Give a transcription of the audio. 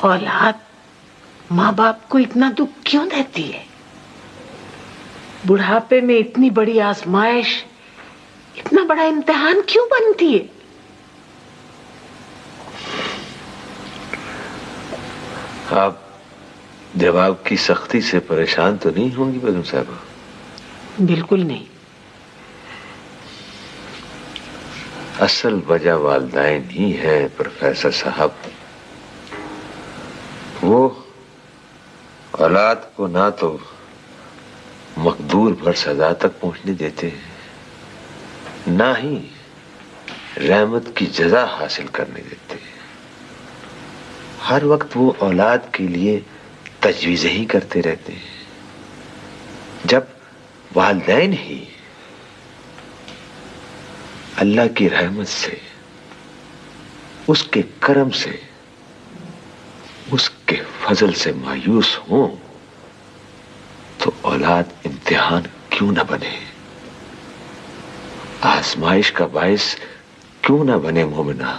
औलाद माँ बाप को इतना दुख क्यों देती है? बुढ़ापे में इतनी बड़ी आजमाइश, इतना बड़ा इम्तिहान क्यों बनती है? आप जवाब की सख्ती से परेशान तो नहीं होंगी बेगम साहबा? बिल्कुल नहीं। असल वजह वालिदैन ही है प्रोफेसर साहब। वो औलाद को ना तो मकदूर भर सजा तक पहुंचने देते हैं, ना ही रहमत की जजा हासिल करने देते। हर वक्त वो औलाद के लिए तजवीज़ें ही करते रहते हैं, जब वालिदैन ही अल्लाह की रहमत से, उसके करम से, उसके फजल से मायूस हों तो औलाद इम्तिहान क्यों न बने, आजमाइश का बायस क्यों न बने मोमिना।